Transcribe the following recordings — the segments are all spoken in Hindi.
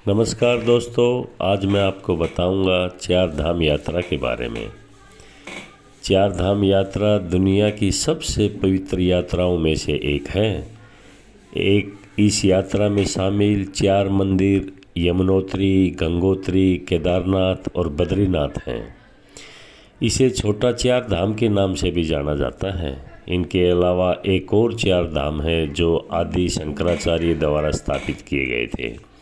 नमस्कार दोस्तों, आज मैं आपको बताऊंगा चार धाम यात्रा के बारे में। चार धाम यात्रा दुनिया की सबसे पवित्र यात्राओं में से एक है। इस यात्रा में शामिल चार मंदिर यमुनोत्री, गंगोत्री, केदारनाथ और बद्रीनाथ हैं। इसे छोटा चार धाम के नाम से भी जाना जाता है। इनके अलावा एक और चार धाम हैं जो आदि शंकराचार्य द्वारा स्थापित किए गए थे।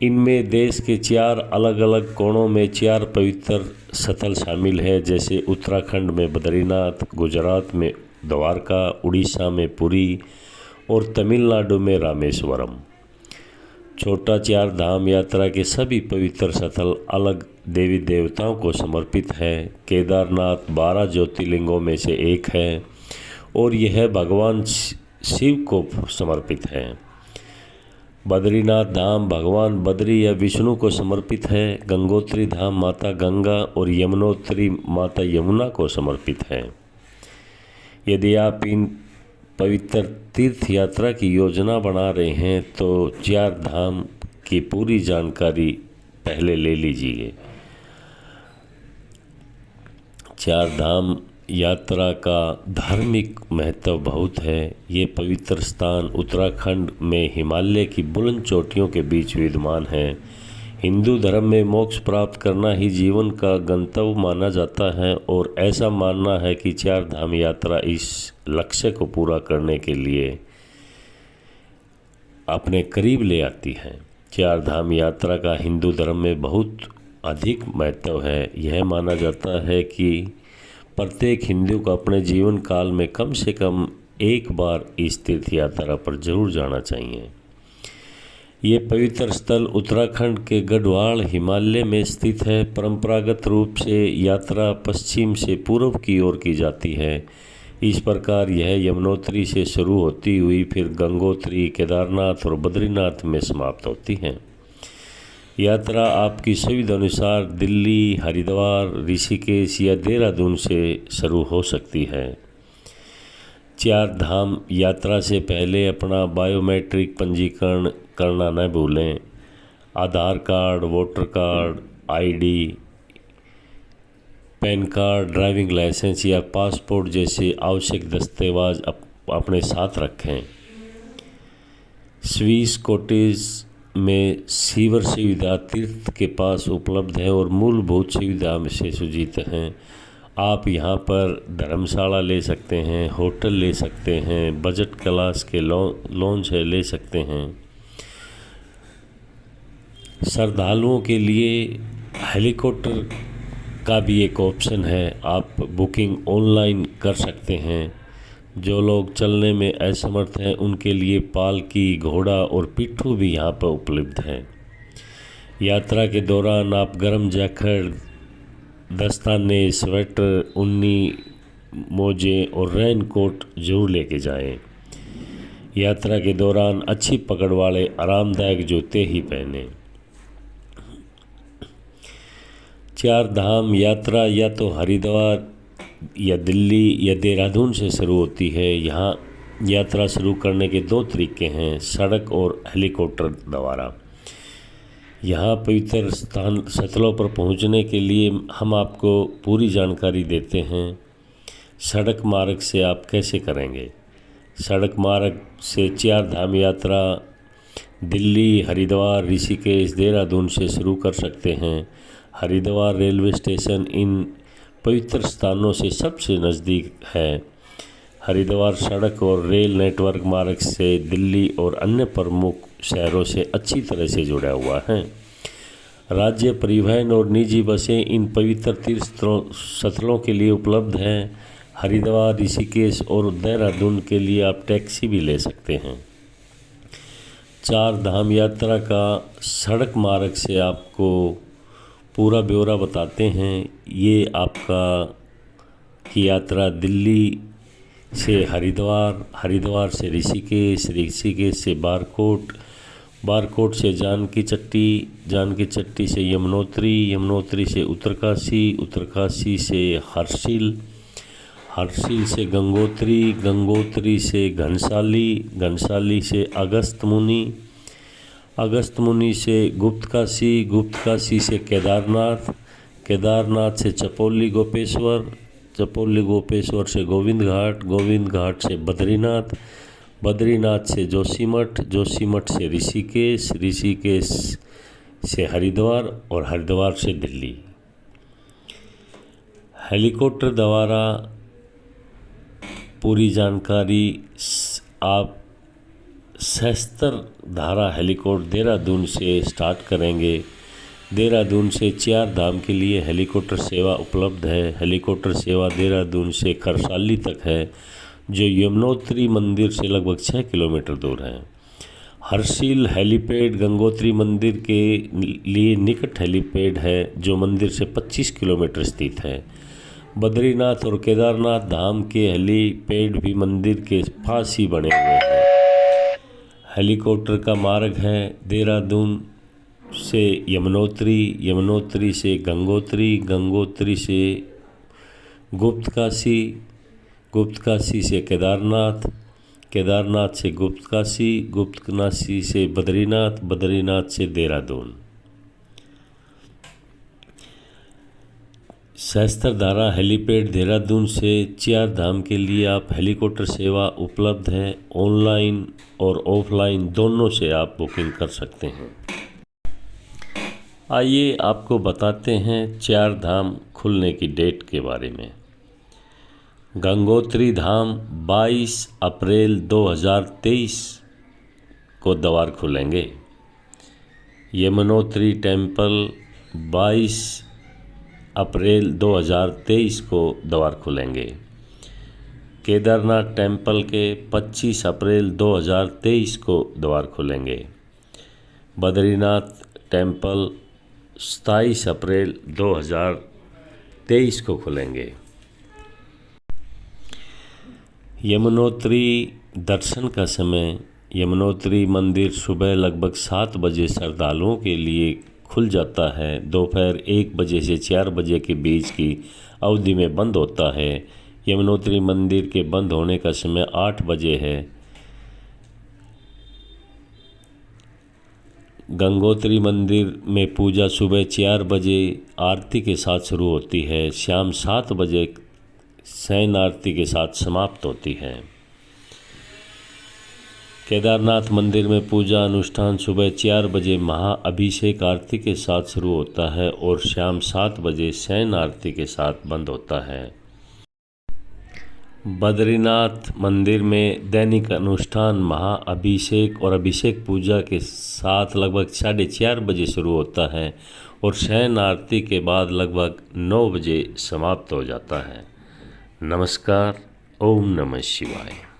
इनमें देश के चार अलग अलग कोणों में चार पवित्र स्थल शामिल हैं, जैसे उत्तराखंड में बद्रीनाथ, गुजरात में द्वारका, उड़ीसा में पुरी और तमिलनाडु में रामेश्वरम। छोटा चार धाम यात्रा के सभी पवित्र स्थल अलग देवी देवताओं को समर्पित है। केदारनाथ 12 ज्योतिर्लिंगों में से एक है और यह भगवान शिव को समर्पित है। बद्रीनाथ धाम भगवान बद्री या विष्णु को समर्पित है। गंगोत्री धाम माता गंगा और यमुनोत्री माता यमुना को समर्पित है। यदि आप इन पवित्र तीर्थ यात्रा की योजना बना रहे हैं तो चार धाम की पूरी जानकारी पहले ले लीजिए। चार धाम यात्रा का धार्मिक महत्व बहुत है। ये पवित्र स्थान उत्तराखंड में हिमालय की बुलंद चोटियों के बीच विद्यमान है। हिंदू धर्म में मोक्ष प्राप्त करना ही जीवन का गंतव्य माना जाता है और ऐसा मानना है कि चार धाम यात्रा इस लक्ष्य को पूरा करने के लिए अपने करीब ले आती है। चार धाम यात्रा का हिंदू धर्म में बहुत अधिक महत्व है। यह माना जाता है कि प्रत्येक हिंदू को अपने जीवन काल में कम से कम एक बार इस तीर्थ यात्रा पर जरूर जाना चाहिए। ये पवित्र स्थल उत्तराखंड के गढ़वाल हिमालय में स्थित है। परंपरागत रूप से यात्रा पश्चिम से पूर्व की ओर की जाती है। इस प्रकार यह यमुनोत्री से शुरू होती हुई फिर गंगोत्री, केदारनाथ और बद्रीनाथ में समाप्त होती है। यात्रा आपकी सुविधा अनुसार दिल्ली, हरिद्वार, ऋषिकेश या देहरादून से शुरू हो सकती है। चार धाम यात्रा से पहले अपना बायोमेट्रिक पंजीकरण करना न भूलें। Aadhaar card, voter card, ID, PAN card, driving licence या पासपोर्ट जैसे आवश्यक दस्तावेज अपने साथ रखें। स्विस कॉटेज में सीवर सुविधा तीर्थ के पास उपलब्ध है और मूलभूत सुविधा से सुजीत हैं। आप यहां पर धर्मशाला ले सकते हैं, होटल ले सकते हैं, बजट क्लास के लॉन्च है ले सकते हैं। श्रद्धालुओं के लिए हेलीकॉप्टर का भी एक ऑप्शन है। आप बुकिंग ऑनलाइन कर सकते हैं। जो लोग चलने में असमर्थ हैं उनके लिए पालकी, घोड़ा और पिट्ठू भी यहाँ पर उपलब्ध हैं। यात्रा के दौरान आप गर्म जैकेट, दस्ताने, स्वेटर, ऊनी मोजे और रेन कोट जरूर लेके जाएं। यात्रा के दौरान अच्छी पकड़ वाले आरामदायक जूते ही पहनें। चार धाम यात्रा या तो हरिद्वार या दिल्ली या देहरादून से शुरू होती है। यहाँ यात्रा शुरू करने के दो तरीके हैं, सड़क और हेलीकॉप्टर द्वारा। यहाँ पवित्र स्थलों पर पहुँचने के लिए हम आपको पूरी जानकारी देते हैं। सड़क मार्ग से आप कैसे करेंगे। सड़क मार्ग से चार धाम यात्रा दिल्ली, हरिद्वार, ऋषिकेश, देहरादून से शुरू कर सकते हैं। हरिद्वार रेलवे स्टेशन इन पवित्र स्थानों से सबसे नज़दीक है। हरिद्वार सड़क और रेल नेटवर्क मार्ग से दिल्ली और अन्य प्रमुख शहरों से अच्छी तरह से जुड़ा हुआ है। राज्य परिवहन और निजी बसें इन पवित्र तीर्थ स्थलों के लिए उपलब्ध हैं। हरिद्वार, ऋषिकेश और देहरादून के लिए आप टैक्सी भी ले सकते हैं। चार धाम यात्रा का सड़क मार्ग से आपको पूरा ब्यौरा बताते हैं। ये आपका की यात्रा दिल्ली से हरिद्वार, हरिद्वार से ऋषिकेश, ऋषिकेश से बारकोट, बारकोट से जानकी चट्टी, जानकी चट्टी से यमुनोत्री, यमुनोत्री से उत्तरकाशी, उत्तरकाशी से हर्षिल, हर्षिल से गंगोत्री, गंगोत्री से घनसाली, घनसाली से अगस्त मुनि, अगस्त मुनि से गुप्तकाशी, गुप्तकाशी से केदारनाथ, केदारनाथ से चपोली गोपेश्वर, चपोली गोपेश्वर से गोविंद घाट, गोविंद घाट से बद्रीनाथ, बद्रीनाथ से जोशीमठ, जोशीमठ से ऋषिकेश, ऋषिकेश से हरिद्वार और हरिद्वार से दिल्ली। हेलीकॉप्टर द्वारा पूरी जानकारी आप सहस्त्रधारा हेलीकॉप्टर देहरादून से स्टार्ट करेंगे। देहरादून से 4 धाम के लिए हेलीकॉप्टर सेवा उपलब्ध है। हेलीकॉप्टर सेवा देहरादून से करसाली तक है, जो यमुनोत्री मंदिर से लगभग 6 किलोमीटर दूर है। हर्षिल हेलीपैड गंगोत्री मंदिर के लिए निकट हेलीपैड है, जो मंदिर से 25 किलोमीटर स्थित है। बद्रीनाथ और केदारनाथ धाम के हेलीपैड भी मंदिर के पास ही बने हुए हैं। हेलीकॉप्टर का मार्ग है देहरादून से यमुनोत्री, यमुनोत्री से गंगोत्री, गंगोत्री से गुप्तकाशी, गुप्तकाशी से केदारनाथ, केदारनाथ से गुप्तकाशी, गुप्तकाशी से बद्रीनाथ, बद्रीनाथ से देहरादून। सहस्त्रधारा हेलीपैड देहरादून से 4 धाम के लिए आप हेलीकॉप्टर सेवा उपलब्ध है। ऑनलाइन और ऑफलाइन दोनों से आप बुकिंग कर सकते हैं। आइए आपको बताते हैं 4 धाम खुलने की डेट के बारे में। गंगोत्री धाम 22 अप्रैल 2023 को द्वार खुलेंगे। यमुनोत्री टेम्पल 22 अप्रैल 2023 को द्वार खुलेंगे। केदारनाथ टेम्पल के 25 अप्रैल 2023 को द्वार खुलेंगे। बद्रीनाथ टेम्पल 27 अप्रैल 2023 को खुलेंगे। यमुनोत्री दर्शन का समय, यमुनोत्री मंदिर सुबह लगभग 7 बजे श्रद्धालुओं के लिए खुल जाता है। दोपहर 1 बजे से 4 बजे के बीच की अवधि में बंद होता है। यमुनोत्री मंदिर के बंद होने का समय 8 बजे है। गंगोत्री मंदिर में पूजा सुबह 4 बजे आरती के साथ शुरू होती है, शाम 7 बजे शयन आरती के साथ समाप्त होती है। केदारनाथ मंदिर में पूजा अनुष्ठान सुबह 4 बजे महाअभिषेक आरती के साथ शुरू होता है और शाम 7 बजे शयन आरती के साथ बंद होता है। बद्रीनाथ मंदिर में दैनिक अनुष्ठान महाअभिषेक और अभिषेक पूजा के साथ लगभग 4:30 बजे शुरू होता है और शयन आरती के बाद लगभग 9 बजे समाप्त हो जाता है। नमस्कार। ओम नमः शिवाय।